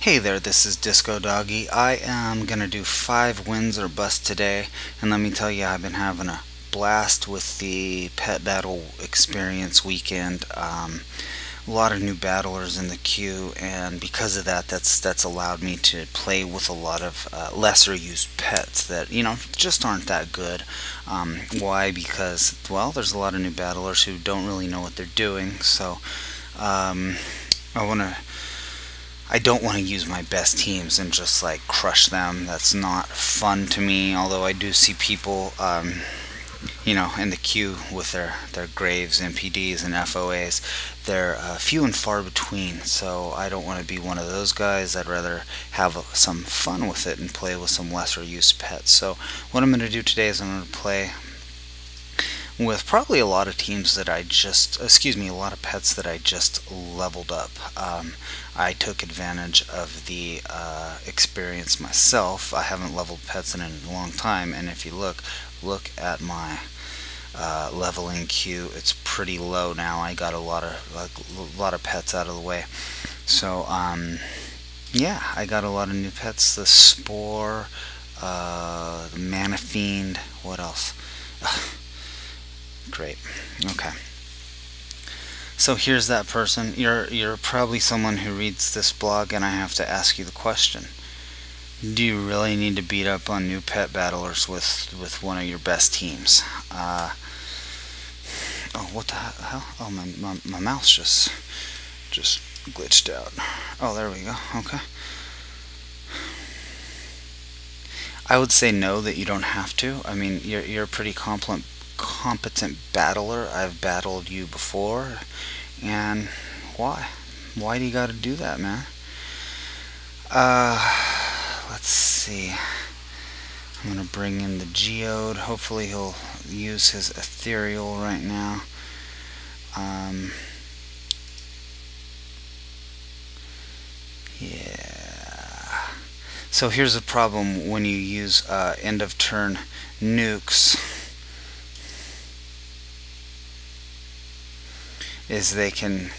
Hey there, this is Discodoggy. I am gonna do 5 wins or bust today, and let me tell you, I've been having a blast with the pet battle experience weekend. A lot of new battlers in the queue, and because of that, that's allowed me to play with a lot of lesser used pets that just aren't that good. Why? Because there's a lot of new battlers who don't really know what they're doing. So I don't want to use my best teams and just like crush them. That's not fun to me. Although I do see people, in the queue with their Graves, MPDs, and FOAs. They're few and far between. So I don't want to be one of those guys. I'd rather have some fun with it and play with some lesser used pets. So what I'm going to do today is I'm going to play with probably a lot of teams that a lot of pets that I just leveled up. I took advantage of the experience myself. I haven't leveled pets in a long time, and if you look at my leveling queue, it's pretty low now. I got a lot of pets out of the way. So yeah, I got a lot of new pets. The Spore, the Manafiend. What else? Great. Okay. So here's that person. You're probably someone who reads this blog, and I have to ask you the question: do you really need to beat up on new pet battlers with one of your best teams? Oh, what the hell? Oh, my mouse just glitched out. Oh, there we go. Okay. I would say no, that you don't have to. I mean, you're a pretty competent battler. I've battled you before, and why do you gotta do that, man? Let's see. I'm gonna bring in the Geode. Hopefully he'll use his ethereal right now. Yeah. So here's the problem when you use end of turn nukes. Is they can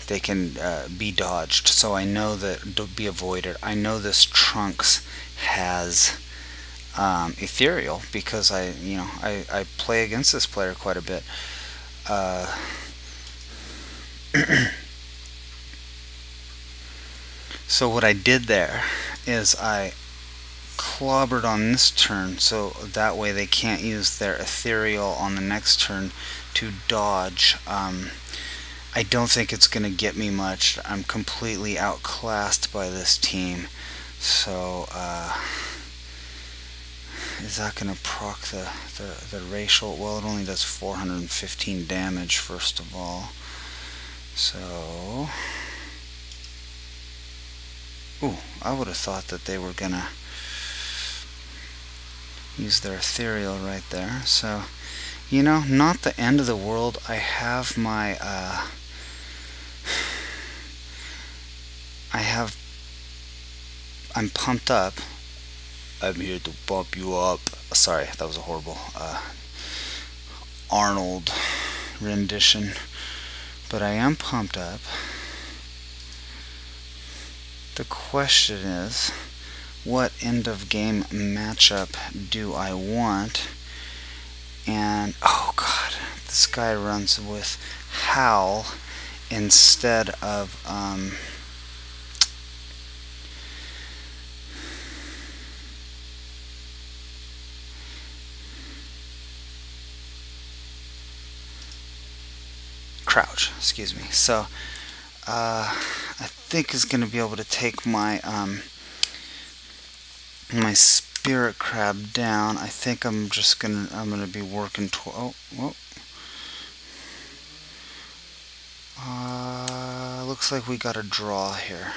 be dodged, so I know that be avoided. I know this Trunks has ethereal because I play against this player quite a bit. So what I did there is I clobbered on this turn, so that way they can't use their ethereal on the next turn to dodge. I don't think it's going to get me much. I'm completely outclassed by this team. So, is that going to proc the racial? Well, it only does 415 damage, first of all. So, ooh, I would have thought that they were going to use their ethereal right there. So, not the end of the world. I have my, I'm pumped up. I'm here to pump you up. Sorry, that was a horrible Arnold rendition. But I am pumped up. The question is, what end of game matchup do I want? And oh god, this guy runs with Howl instead of Crouch, excuse me. So I think he's going to be able to take my my Spirit Crab down. I think I'm gonna be working toward. Looks like we got a draw here.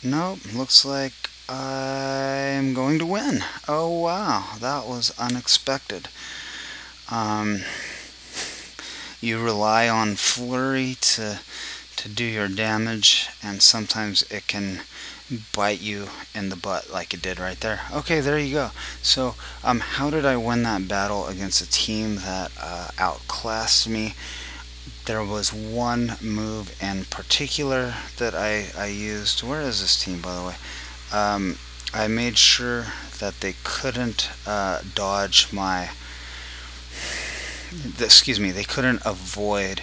No, looks like I'm going to win. Oh wow, that was unexpected. You rely on flurry to do your damage, and sometimes it can bite you in the butt like it did right there. Okay, there you go. So how did I win that battle against a team that outclassed me? there was one move in particular that I used. Where is this team, by the way? I made sure that they couldn't dodge my... Excuse me, they couldn't avoid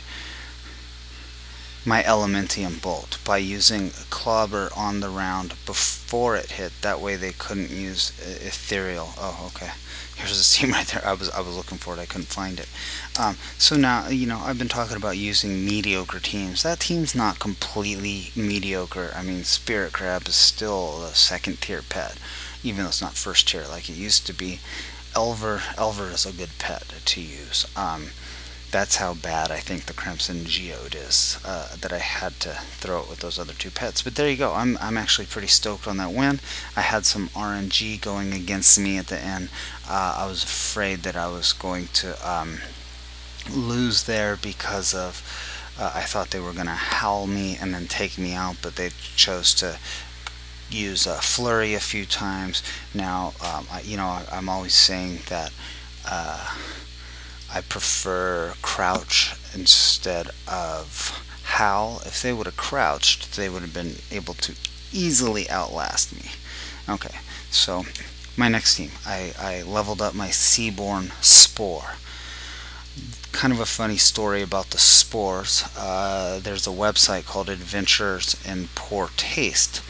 my Elementium Bolt by using Clobber on the round before it hit. That way they couldn't use Ethereal. Oh, okay. Here's this team right there. I was looking for it. I couldn't find it. So now, you know, I've been talking about using mediocre teams. That team's not completely mediocre. I mean, Spirit Crab is still a second tier pet, even though it's not first tier like it used to be. Elver is a good pet to use. That's how bad I think the Crimson Geode is, that I had to throw it with those other two pets. But there you go. I'm actually pretty stoked on that win. I had some RNG going against me at the end. I was afraid that I was going to lose there because of I thought they were going to howl me and then take me out, but they chose to use Flurry a few times. Now, you know, I'm always saying that I prefer crouch instead of howl. If they would have crouched, they would have been able to easily outlast me. Okay, so my next team, I leveled up my Seaborn Spore. Kind of a funny story about the spores. There's a website called Adventures in Poor Taste.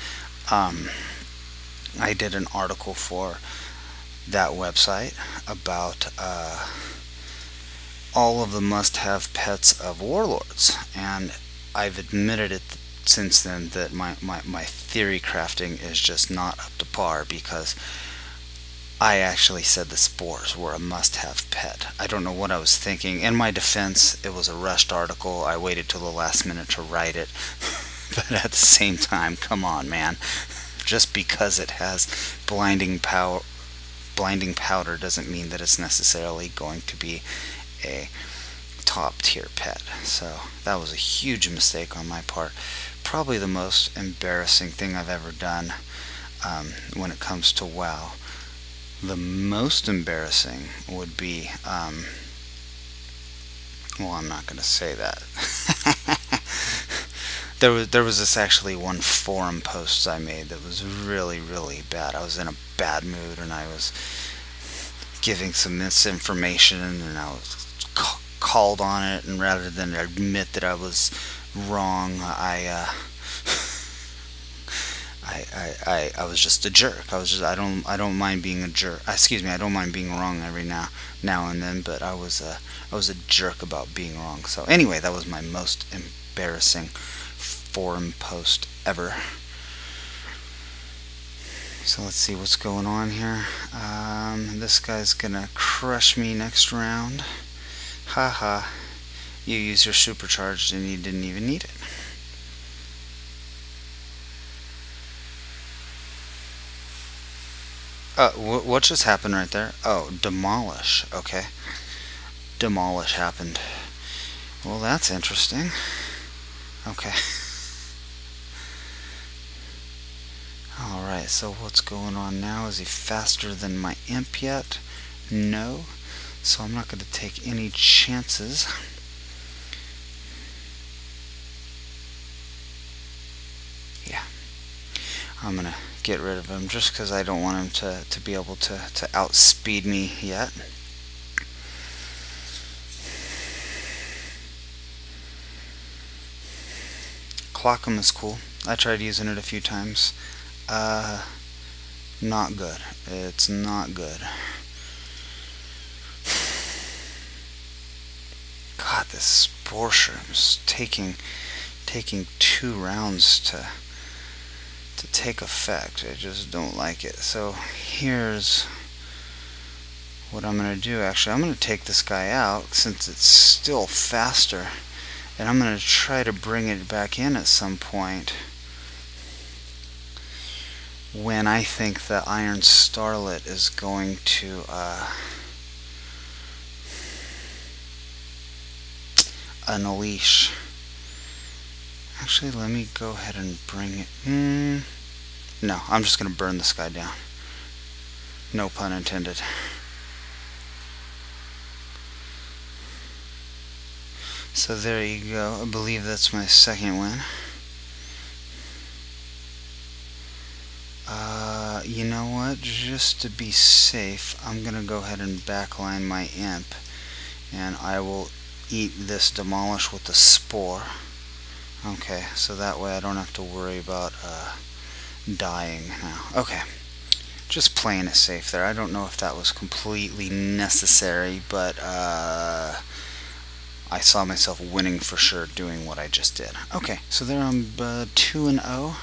I did an article for that website about all of the must-have pets of warlords, and I've admitted it since then that my theory crafting is just not up to par, because I actually said the spores were a must-have pet. I don't know what I was thinking. In my defense, it was a rushed article. I waited till the last minute to write it. But at the same time, come on, man. Just because it has blinding powder doesn't mean that it's necessarily going to be a top tier pet. So that was a huge mistake on my part. Probably the most embarrassing thing I've ever done when it comes to WoW. The most embarrassing would be, well, I'm not going to say that. There was this actually one forum post I made that was really, really bad. I was in a bad mood and I was giving some misinformation and I was called on it, and rather than admit that I was wrong, I was just a jerk. I don't mind being a jerk. Excuse me, I don't mind being wrong every now and then, but I was a jerk about being wrong. So anyway, that was my most embarrassing forum post ever. So let's see what's going on here. This guy's gonna crush me next round. Haha, you used your supercharged and you didn't even need it. What just happened right there? Oh, demolish. Okay. Demolish happened. Well, that's interesting. Okay. Alright, so what's going on now? Is he faster than my imp yet? No. So I'm not going to take any chances. Yeah. I'm going to get rid of him just because I don't want him to be able to outspeed me yet. Clock him is cool. I tried using it a few times. Not good. It's not good. God, this Spore Shroom's taking 2 rounds to take effect. I just don't like it. So here's what I'm going to do. Actually, I'm going to take this guy out since it's still faster, and I'm going to try to bring it back in at some point when I think the Iron Starlette is going to unleash. Actually, let me go ahead and bring it. No, I'm just going to burn this guy down. No pun intended. So there you go. I believe that's my second win. You know what? Just to be safe, I'm gonna go ahead and backline my imp, and I will eat this demolish with the spore. Okay, so that way I don't have to worry about dying now. Okay, just playing it safe there. I don't know if that was completely necessary, but I saw myself winning for sure doing what I just did. Okay, so there I'm 2-0.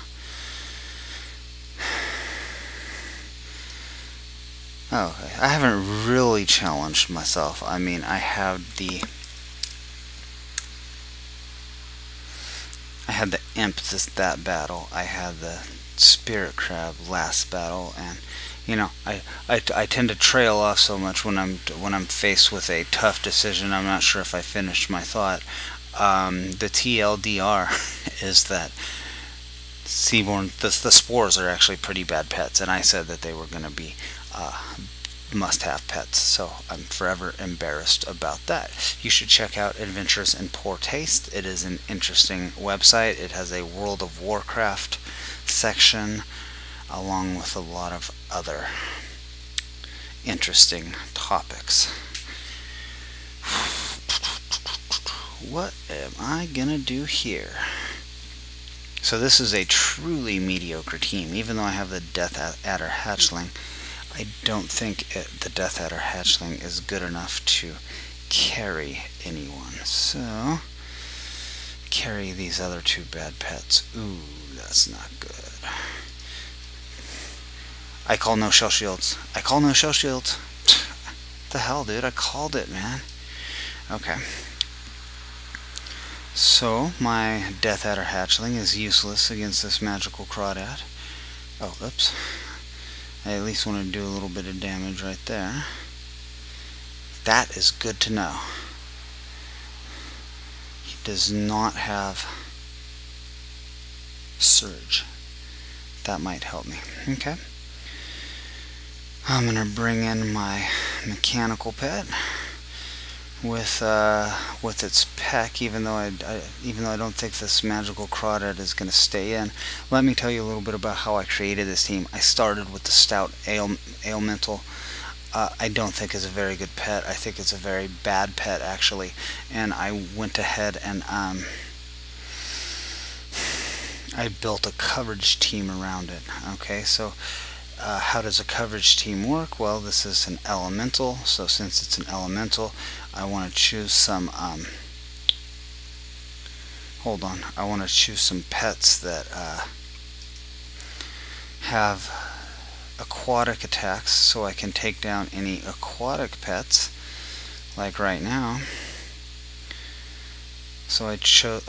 Oh, okay. I haven't really challenged myself. I mean, I had the imp that battle. I had the spirit crab last battle, and you know, I tend to trail off so much when I'm faced with a tough decision. I'm not sure if I finished my thought. The TLDR is that Seaborn, the spores are actually pretty bad pets, and I said that they were going to be must-have pets, so I'm forever embarrassed about that. You should check out Adventures in Poor Taste. It is an interesting website. It has a World of Warcraft section along with a lot of other interesting topics. What am I gonna do here? So this is a truly mediocre team. Even though I have the Death Adder Hatchling, I don't think the Death Adder Hatchling is good enough to carry anyone. So, carry these other two bad pets. Ooh, that's not good. I call no shell shields. I call no shell shields. What the hell, dude? I called it, man. Okay. So, my Death Adder Hatchling is useless against this magical Crawdad. Oh, oops. I at least want to do a little bit of damage right there. That is good to know. He does not have Surge. That might help me. Okay. I'm gonna bring in my mechanical pet with its peck, even though I don't think this magical Crawdad is gonna stay in. Let me tell you a little bit about how I created this team. I started with the Stout Alemental. I don't think is a very good pet. I think it's a very bad pet, actually. And I went ahead and I built a coverage team around it. Okay, so how does a coverage team work? Well, this is an elemental, so since it's an elemental, I want to choose some I want to choose some pets that have aquatic attacks, so I can take down any aquatic pets, like right now. So I chose,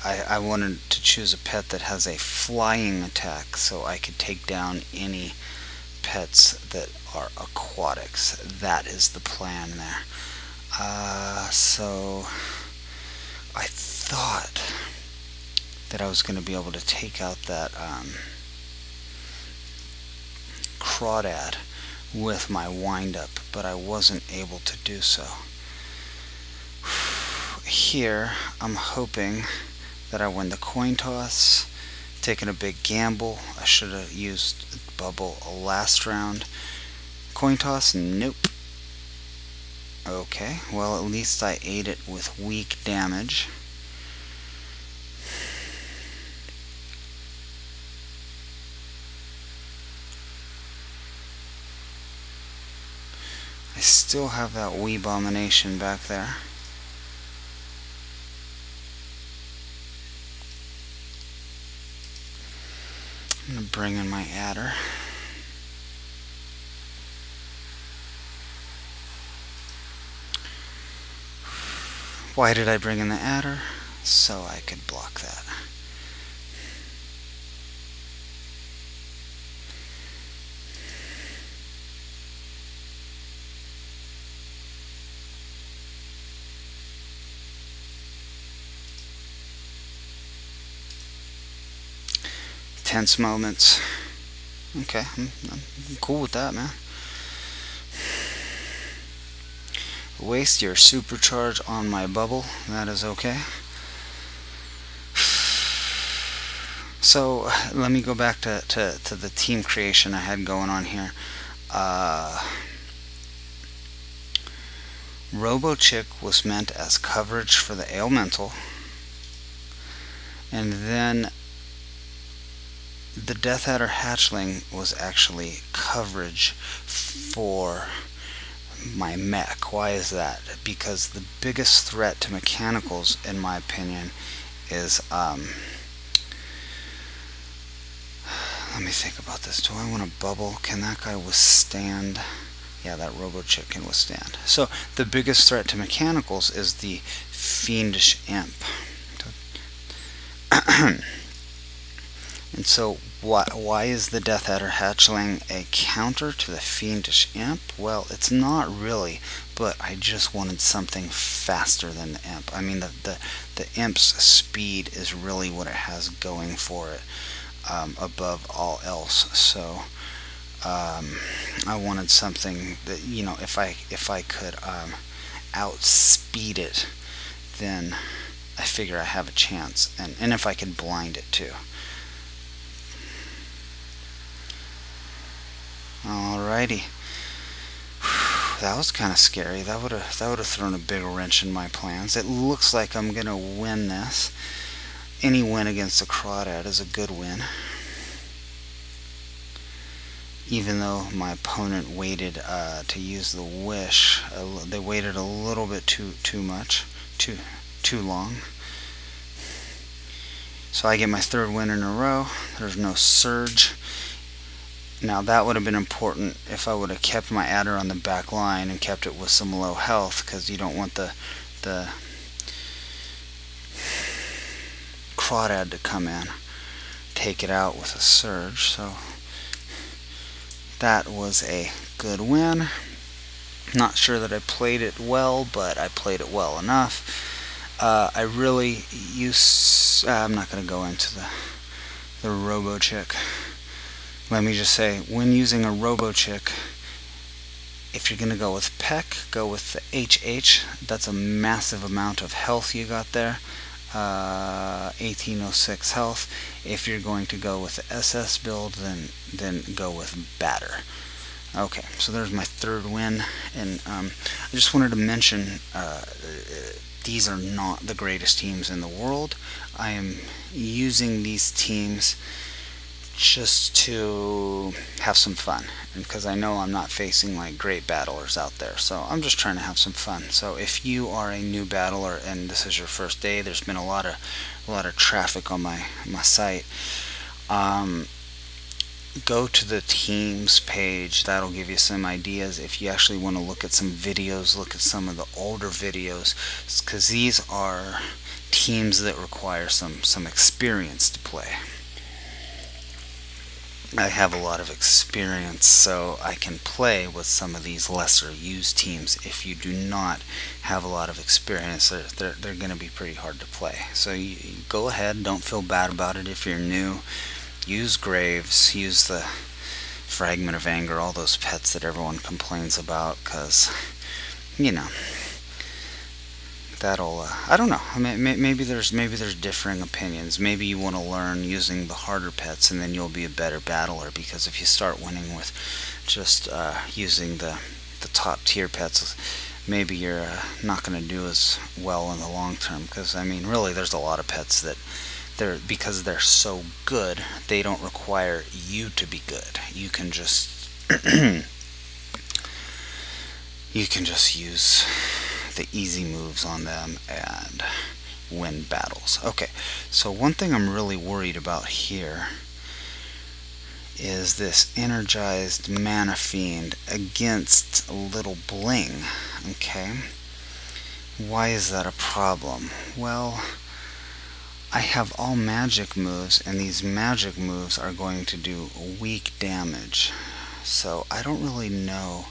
I wanted to choose a pet that has a flying attack, so I could take down any pets that are aquatics. That is the plan there. So I thought that I was going to be able to take out that Crawdad with my wind-up, but I wasn't able to do so. Here, I'm hoping that I win the coin toss, taking a big gamble. I should have used bubble last round. Coin toss, nope. Okay, well at least I ate it with weak damage. I still have that Weebomination back there. I'm going to bring in my adder. Why did I bring in the adder? So I could block that. Tense moments. Okay, I'm cool with that, man. waste your supercharge on my bubble. That is okay. So let me go back to the team creation I had going on here. Robo-Chick was meant as coverage for the Alemental, and then the Death Adder Hatchling was actually coverage for my mech. Why is that? Because the biggest threat to mechanicals, in my opinion, is let me think about this. Do I want a bubble? Can that guy withstand? Yeah, that Robo-Chick can withstand. So the biggest threat to mechanicals is the Fiendish Imp. And so why is the Death Adder Hatchling a counter to the Fiendish Imp? Well, it's not really, but I just wanted something faster than the Imp. I mean, the Imp's speed is really what it has going for it, above all else. So I wanted something that, you know, if I could outspeed it, then I figure I have a chance, and if I could blind it too. Alrighty. That was kind of scary. That would have thrown a big wrench in my plans. It looks like I'm gonna win this. Any win against a Crawdad is a good win. Even though my opponent waited to use the wish, they waited a little bit too long. So I get my third win in a row. There's no surge. Now that would have been important if I would have kept my adder on the back line and kept it with some low health, because you don't want the Crawdad to come in, take it out with a surge. So that was a good win. Not sure that I played it well, but I played it well enough. I really use... I'm not going to go into the Robo-Chick. Let me just say, when using a Robo-Chick, if you're going to go with Peck, go with the HH. That's a massive amount of health you got there. 1806 health. If you're going to go with the SS build, then go with Batter. Okay, so there's my third win, and I just wanted to mention these are not the greatest teams in the world. I am using these teams just to have some fun, because I know I'm not facing like great battlers out there, so I'm just trying to have some fun. So if you are a new battler and this is your first day, there's been a lot of traffic on my site. Go to the teams page. That'll give you some ideas. If you actually want to look at some videos, look at some of the older videos, because these are teams that require some experience to play. I have a lot of experience, so I can play with some of these lesser used teams. If you do not have a lot of experience, they're going to be pretty hard to play. So you go ahead, don't feel bad about it if you're new. Use Graves, use the Fragment of Anger, all those pets that everyone complains about, because, you know, that'll, I don't know, maybe there's differing opinions. Maybe you want to learn using the harder pets, and then you'll be a better battler, because if you start winning with just using the top tier pets, maybe you're not going to do as well in the long term, because, I mean, really, there's a lot of pets that because they're so good, they don't require you to be good. You can just use the easy moves on them and win battles. Okay, so one thing I'm really worried about here is this Energized Manafiend against little Bling. Okay, why is that a problem? Well, I have all magic moves, and these magic moves are going to do weak damage. So I don't really know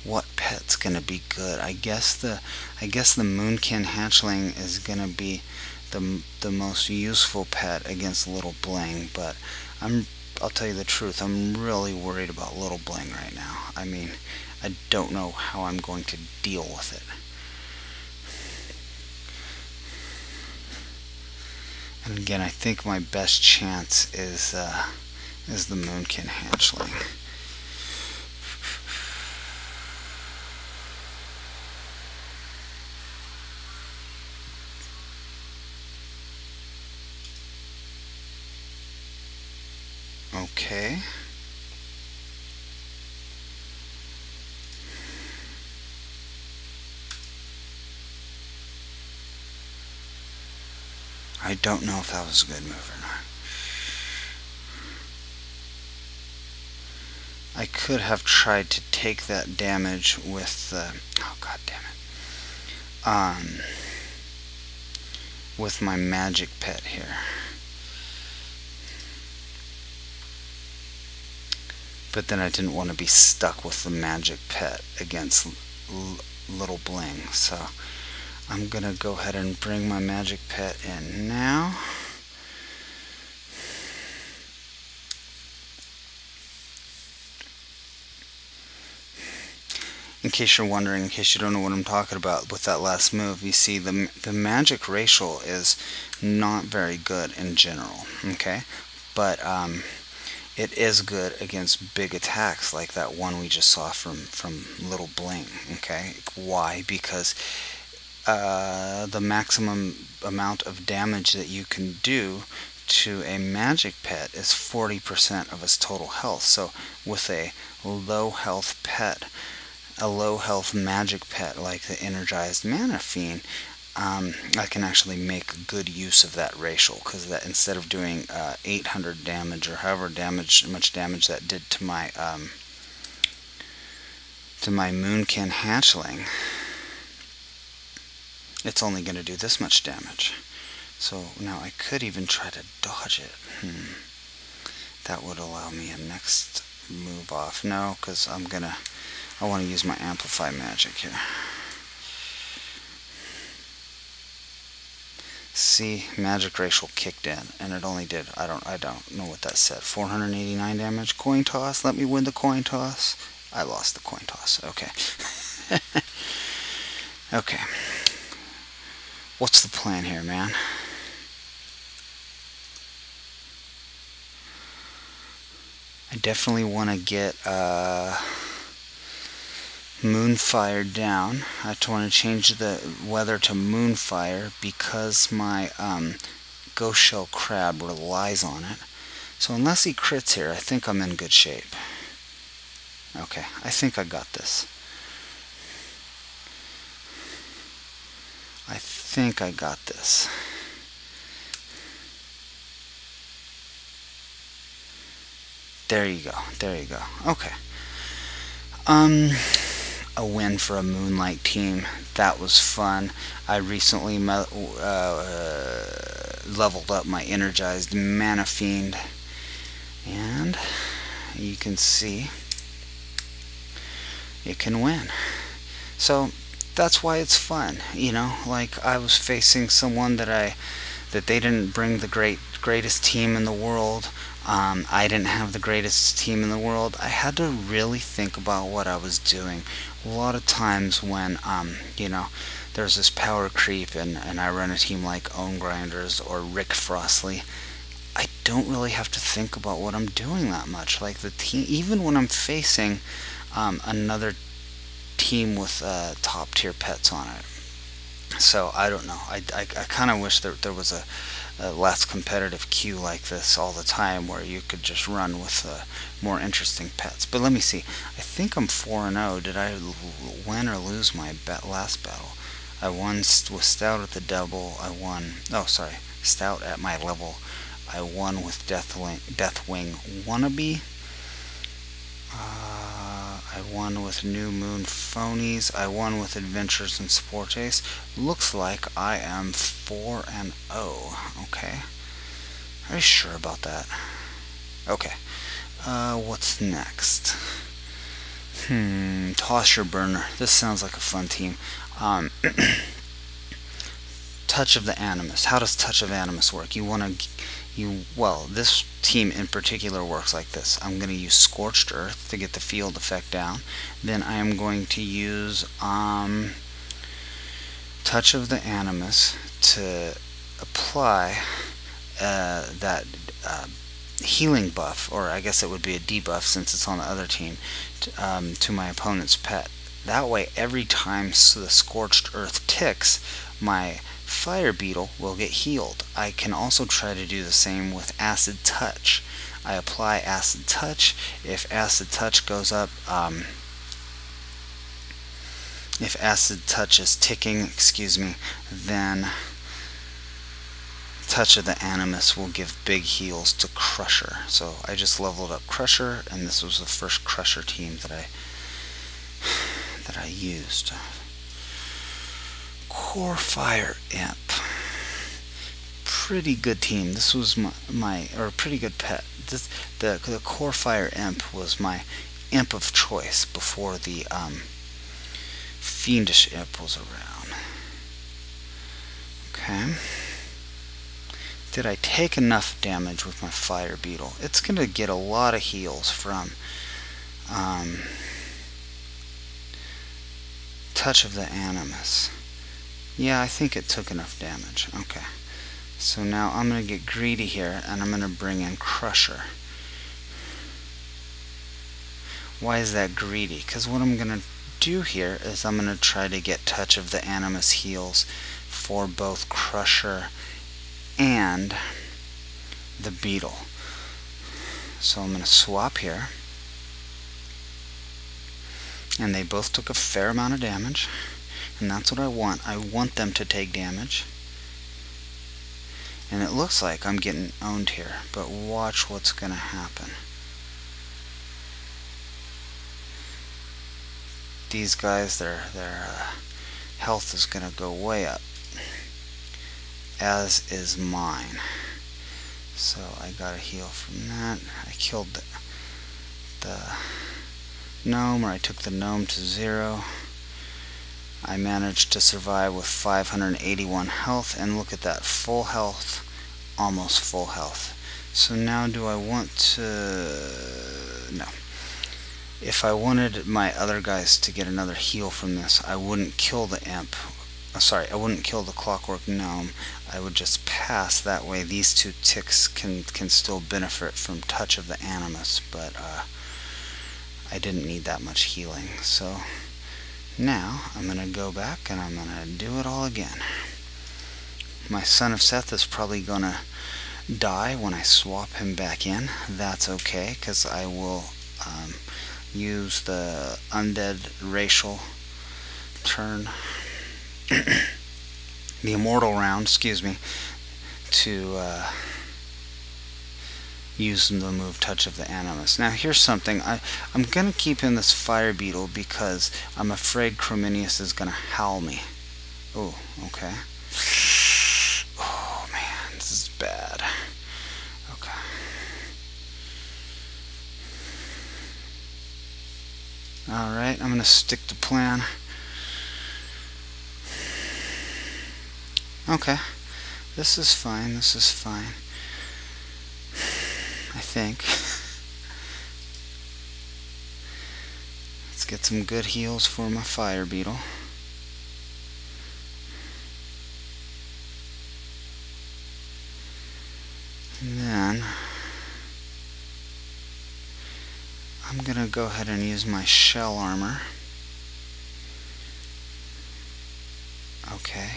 what pet's gonna be good. I guess the Moonkin Hatchling is gonna be the most useful pet against little Bling, but I'll tell you the truth, I'm really worried about little Bling right now. I mean, I don't know how I'm going to deal with it. And again, I think my best chance is the Moonkin Hatchling. Okay. I don't know if that was a good move or not. I could have tried to take that damage with the... oh, god damn it. With my magic pet here. But then I didn't want to be stuck with the magic pet against little Bling, so I'm gonna go ahead and bring my magic pet in now. In case you're wondering, in case you don't know what I'm talking about with that last move, you see the magic racial is not very good in general, okay? But it is good against big attacks like that one we just saw from little Bling, okay? Why? Because the maximum amount of damage that you can do to a magic pet is 40% of its total health. So with a low health pet, a low health magic pet like the Energized Manafiend, I can actually make good use of that racial, because that instead of doing 800 damage or however much damage that did to my Moonkin Hatchling, it's only going to do this much damage. So now I could even try to dodge it. That would allow me a next move off. No, because I want to use my Amplify magic here. See, magic racial kicked in, and it only did, I don't know what that said, 489 damage. Coin toss, let me win the coin toss. I lost the coin toss, okay. Okay. What's the plan here, man? I definitely want to get Moonfire down. I want to change the weather to Moonfire because my Ghostshell crab relies on it. So unless he crits here, I think I'm in good shape. Okay, I think I got this. I think I got this. There you go. There you go. Okay. A win for a Moonlight team. That was fun. I recently leveled up my Energized Manafiend, and you can see it can win. So that's why it's fun, you know. Like, I was facing someone that they didn't bring the greatest team in the world. I didn't have the greatest team in the world. I had to really think about what I was doing. A lot of times when, you know, there's this power creep and I run a team like Own Grinders or Rick Frostley, I don't really have to think about what I'm doing that much. Like, the team, even when I'm facing another team with top tier pets on it. So I don't know. I kind of wish there was a less competitive queue like this all the time, where you could just run with more interesting pets. But let me see. I think I'm 4-0. Did I win or lose my last battle? I won with Stout at the Double. I won. Oh, sorry. Stout at My Level. I won with Deathwing Wannabe. I won with New Moon Phonies. I won with Adventures in Sportace. Looks like I am 4-0. Okay. Are you sure about that? Okay. What's next? Toss Your Burner. This sounds like a fun team. Touch of the Animus. How does Touch of Animus work? Well, this team in particular works like this. I'm going to use Scorched Earth to get the field effect down. Then I am going to use Touch of the Animus to apply that healing buff, or I guess it would be a debuff since it's on the other team, to my opponent's pet. That way, every time the Scorched Earth ticks, my Fire Beetle will get healed. I can also try to do the same with Acid Touch. I apply Acid Touch. If Acid Touch goes up, if Acid Touch is ticking, excuse me, then Touch of the Animus will give big heals to Crusher. So I just leveled up Crusher, and this was the first Crusher team that I used. Core Fire Imp. Pretty good team. This was or pretty good pet. The Core Fire Imp was my imp of choice before the Fiendish Imp was around. Okay. Did I take enough damage with my Fire Beetle? It's going to get a lot of heals from Touch of the Animus. Yeah, I think it took enough damage. Okay. So now I'm going to get greedy here, and I'm going to bring in Crusher. Why is that greedy? Because what I'm going to do here is I'm going to try to get Touch of the Animus heals for both Crusher and the Beetle. So I'm going to swap here. And they both took a fair amount of damage. And that's what I want. I want them to take damage. And it looks like I'm getting owned here. But watch what's going to happen. These guys, their health is going to go way up. As is mine. So I got a heal from that. I killed the gnome, or I took the gnome to 0. I managed to survive with 581 health, and look at that, full health, almost full health. So now do I want to... no. If I wanted my other guys to get another heal from this, I wouldn't kill the imp. Sorry, I wouldn't kill the Clockwork Gnome. I would just pass. That way these two ticks can still benefit from Touch of the Animus, but I didn't need that much healing. So now I'm going to go back and I'm going to do it all again. My Son of Sethe is probably going to die when I swap him back in. That's okay, because I will use the Undead Racial turn, the Immortal round, excuse me, to use the move Touch of the Animus. Now here's something, I'm going to keep in this Fire Beetle because I'm afraid Chrominius is going to howl me. Oh, okay. Oh man, this is bad. Okay. Alright, I'm going to stick to plan. Okay, this is fine, this is fine. I think. Let's get some good heals for my Fire Beetle. And then I'm gonna go ahead and use my shell armor. Okay.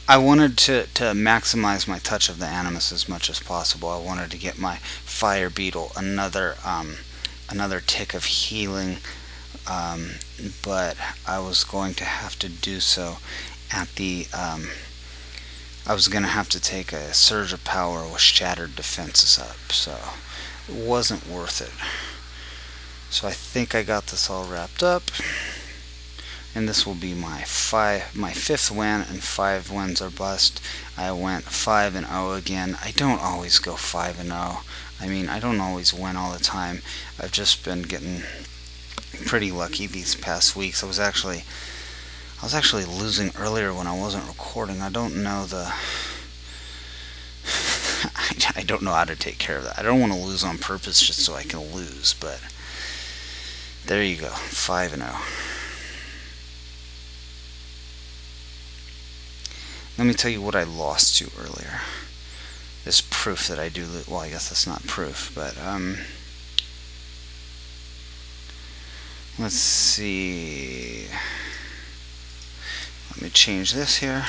I wanted to maximize my Touch of the Animus as much as possible. I wanted to get my Fire Beetle another tick of healing, but I was going to have to do so at the I was going to have to take a Surge of Power with Shattered Defenses up, so it wasn't worth it. So I think I got this all wrapped up. and this will be my fifth win, and 5 wins or bust. I went 5-0 again. I don't always go 5-0. I mean, I don't always win all the time. I've just been getting pretty lucky these past weeks. I was actually losing earlier when I wasn't recording. I don't know the I don't know how to take care of that. I don't want to lose on purpose just so I can lose, but there you go, 5-0. Let me tell you what I lost to earlier. This proof that I do lose. Well, I guess that's not proof, but let's see. Let me change this here.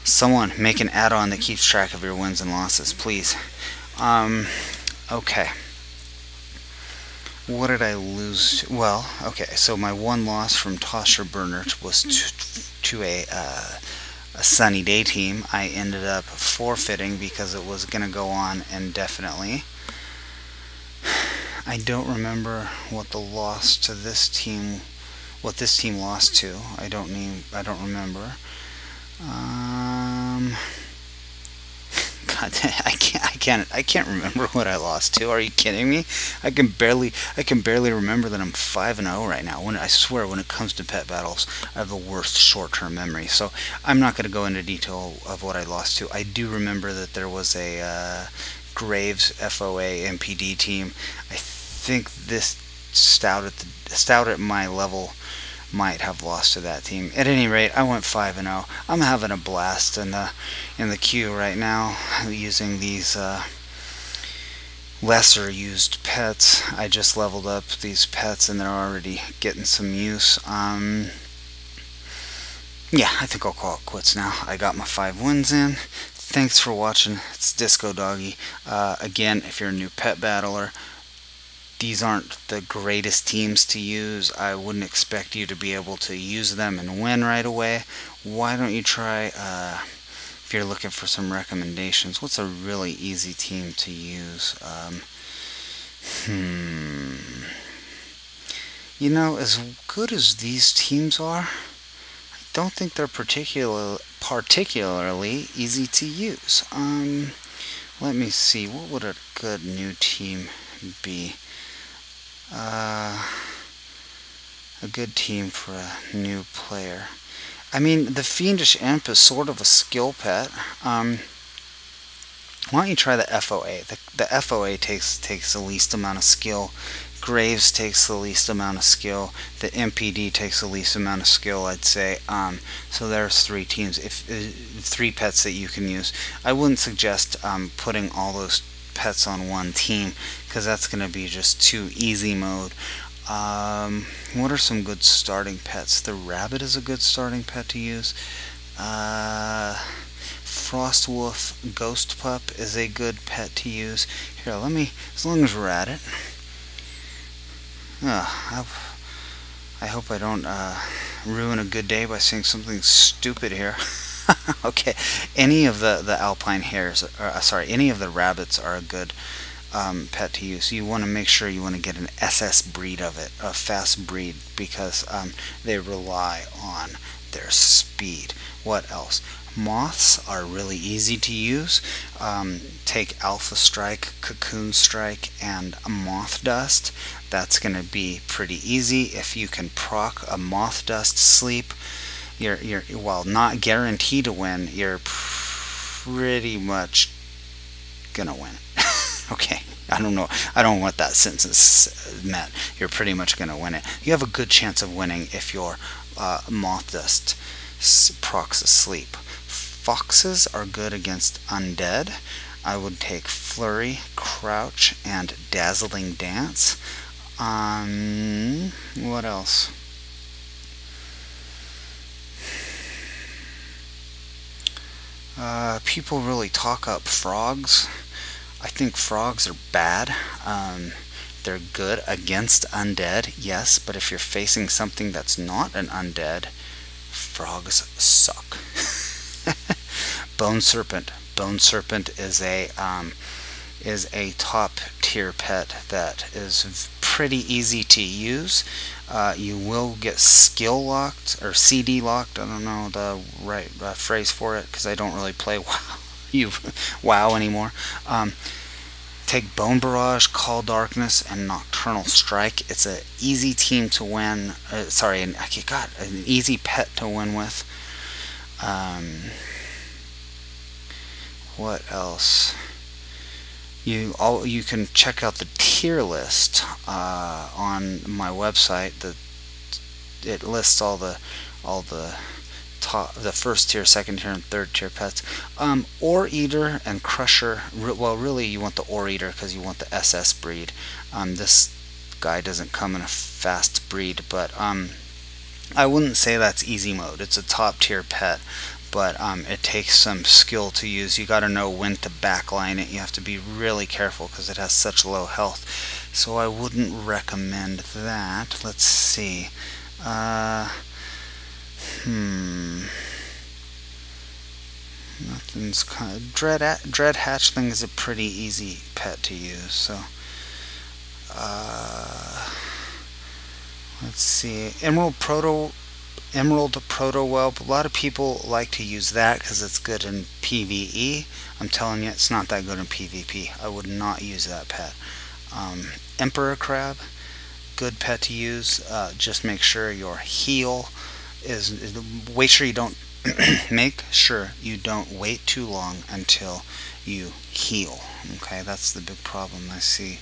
Someone make an add-on that keeps track of your wins and losses, please. Okay. What did I lose to? Well, okay, so my one loss from Tosher Burner was to a Sunny Day team. I ended up forfeiting because it was going to go on indefinitely. I don't remember what the loss to this team, what this team lost to. I don't remember. God, I can't remember what I lost to. Are you kidding me? I can barely remember that I'm 5-0 right now. I swear, when it comes to pet battles, I have the worst short-term memory. So I'm not going to go into detail of what I lost to. I do remember that there was a Graves FOA MPD team. I think this Stout at My Level might have lost to that team. At any rate, I went 5-0. I'm having a blast in the queue right now, using these lesser used pets. I just leveled up these pets and they're already getting some use. Yeah, I think I'll call it quits now. I got my 5 wins in. Thanks for watching. It's Discodoggy. Again, if you're a new pet battler, these aren't the greatest teams to use. I wouldn't expect you to be able to use them and win right away. Why don't you try, if you're looking for some recommendations, what's a really easy team to use? You know, as good as these teams are, I don't think they're particularly easy to use. Let me see, what would a good new team be? A good team for a new player. I mean, the Fiendish Imp is sort of a skill pet. Why don't you try the FOA? The FOA takes the least amount of skill. Graves takes the least amount of skill. The MPD takes the least amount of skill, I'd say. So there's 3 teams, 3 pets that you can use. I wouldn't suggest putting all those pets on one team, because that's going to be just too easy mode. What are some good starting pets? The rabbit is a good starting pet to use. Frostwolf Ghost Pup is a good pet to use. Here, let me, as long as we're at it. I hope I don't ruin a good day by saying something stupid here. Okay, any of the Alpine hares, any of the rabbits are a good pet to use. You want to make sure you want to get an SS breed of it, a fast breed, because they rely on their speed. What else? Moths are really easy to use. Take Alpha Strike, Cocoon Strike, and Moth Dust. That's going to be pretty easy. If you can proc a Moth Dust sleep, you're while not guaranteed to win, you're pretty much gonna win. Okay, I don't know what that sentence meant. You're pretty much gonna win it. You have a good chance of winning if your Moth Dust procs asleep. Foxes are good against undead. I would take Flurry, Crouch, and Dazzling Dance. What else? People really talk up frogs. I think frogs are bad. They're good against undead, yes, but if you're facing something that's not an undead, frogs suck. Bone Serpent. Bone Serpent is a top tier pet that is pretty easy to use. You will get skill locked or CD locked. I don't know the right phrase for it because I don't really play WoW anymore. Take Bone Barrage, Call Darkness, and Nocturnal Strike. It's an easy team to win. Sorry, an easy pet to win with. What else? You can check out the tier list on my website. It lists all the first tier, second tier, and third tier pets. Ore Eater and Crusher. Well, really, you want the Ore Eater because you want the SS breed. This guy doesn't come in a fast breed, but I wouldn't say that's easy mode. It's a top tier pet, but it takes some skill to use. You got to know when to backline it. You have to be really careful because it has such low health. So I wouldn't recommend that. Let's see. Nothing's kind of Dread Hatchling is a pretty easy pet to use. So let's see. Emerald Proto Whelp. A lot of people like to use that because it's good in PvE. I'm telling you, it's not that good in PvP. I would not use that pet. Emperor Crab, good pet to use. Just make sure your heal is make sure you don't wait too long until you heal. Okay, that's the big problem I see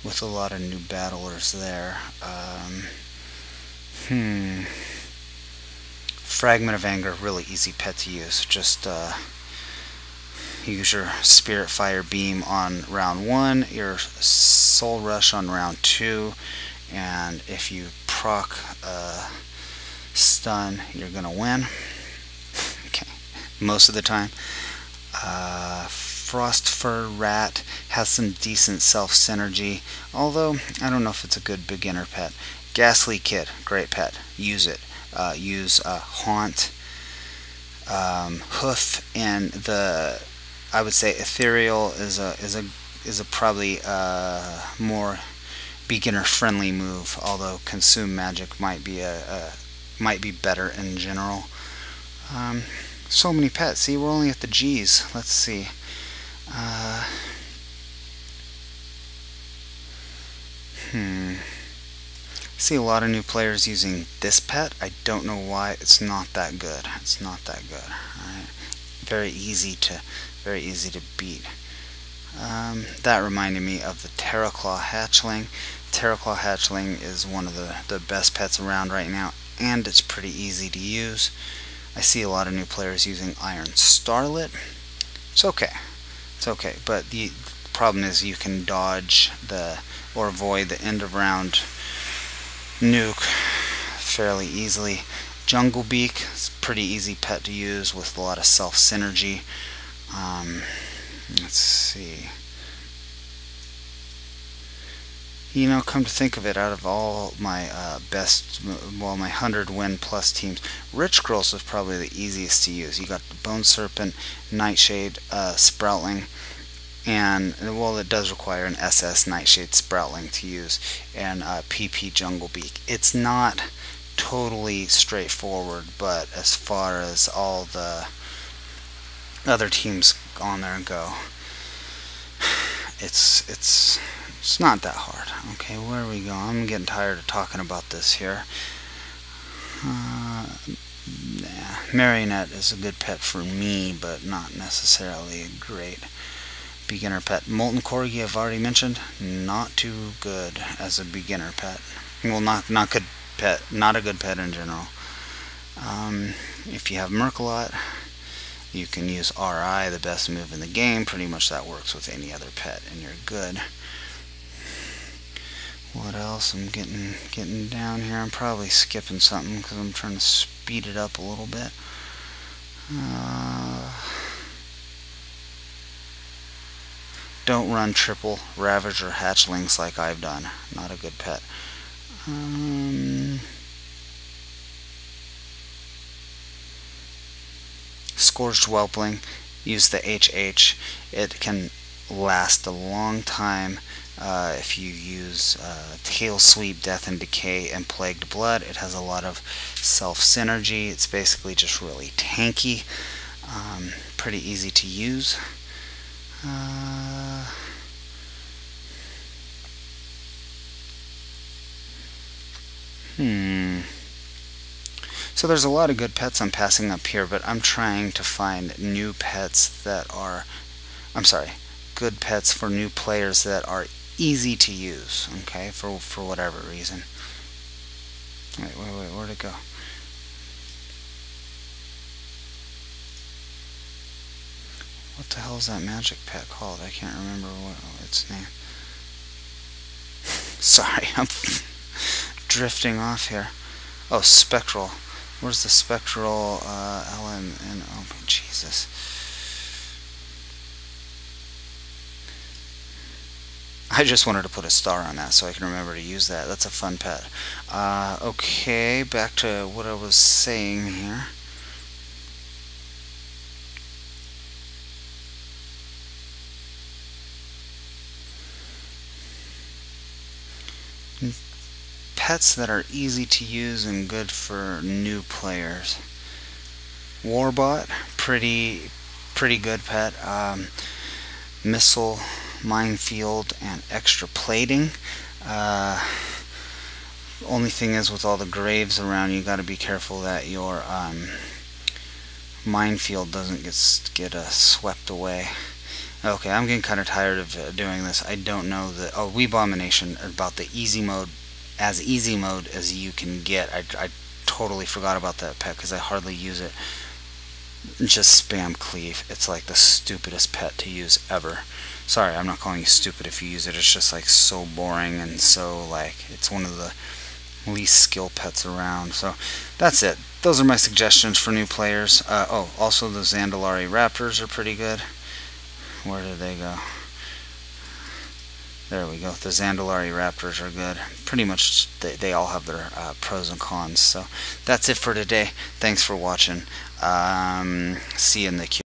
with a lot of new battlers there. Fragment of Anger, really easy pet to use. Just use your Spirit Fire Beam on round 1, your Soul Rush on round 2, and if you proc stun, you're gonna win. Okay, most of the time. Frost Fur Rat has some decent self synergy, although I don't know if it's a good beginner pet. Ghastly Kid, great pet. Use it. Use Haunt, Hoof, and I would say Ethereal is a probably more beginner friendly move, although Consume Magic might be better in general. So many pets. See, we're only at the G's. Let's see. See a lot of new players using this pet. I don't know why. It's not that good. It's not that good. Alright. Very easy to beat. That reminded me of the Terraclaw Hatchling. Terraclaw Hatchling is one of the best pets around right now, and it's pretty easy to use. I see a lot of new players using Iron Starlet. It's okay. It's okay, but the problem is you can dodge or avoid the end of round nuke fairly easily. Jungle Beak is a pretty easy pet to use with a lot of self synergy. Let's see. You know, come to think of it, out of all my my 100 win plus teams, Rich Girls is probably the easiest to use. You got the Bone Serpent, Nightshade, Sproutling, and well, it does require an SS Nightshade Sproutling to use, and PP Jungle Beak. It's not totally straightforward, but as far as all the other teams on there go, it's not that hard. Okay, where we go? I'm getting tired of talking about this here. Marionette is a good pet for me, but not necessarily a great beginner pet. Molten Corgi, I've already mentioned, not too good as a beginner pet. Well, not good pet, not a good pet in general. If you have Mercolot, you can use RI, the best move in the game. Pretty much that works with any other pet, and you're good. What else? I'm getting down here. I'm probably skipping something because I'm trying to speed it up a little bit. Don't run triple Ravager Hatchlings like I've done. Not a good pet. Scourged Whelpling. Use the HH. It can last a long time. If you use Tail Sweep, Death and Decay, and Plagued Blood, it has a lot of self-synergy. It's basically just really tanky. Pretty easy to use. So there's a lot of good pets I'm passing up here, but I'm trying to find new pets that are, good pets for new players that are easy to use, okay, for whatever reason. Wait, where'd it go? What the hell is that magic pet called? I can't remember what its name. Sorry, I'm drifting off here. Oh, Spectral. Where's the Spectral element? Oh, Jesus. I just wanted to put a star on that so I can remember to use that. That's a fun pet. Okay, back to what I was saying here. Pets that are easy to use and good for new players. Warbot, pretty good pet. Missile, Minefield, and extra plating. Only thing is, with all the graves around, you got to be careful that your Minefield doesn't get swept away. Okay, I'm getting kind of tired of doing this. I don't know the Weebomination, about the easy mode, as easy mode as you can get. I totally forgot about that pet because I hardly use it. Just spam Cleave. It's like the stupidest pet to use ever. Sorry, I'm not calling you stupid if you use it. It's just like so boring and so like it's one of the least skill pets around. So that's it. Those are my suggestions for new players. Oh, also the Zandalari Raptors are pretty good. Where did they go? There we go. The Zandalari Raptors are good. Pretty much they all have their pros and cons. So that's it for today. Thanks for watching. See you in the queue.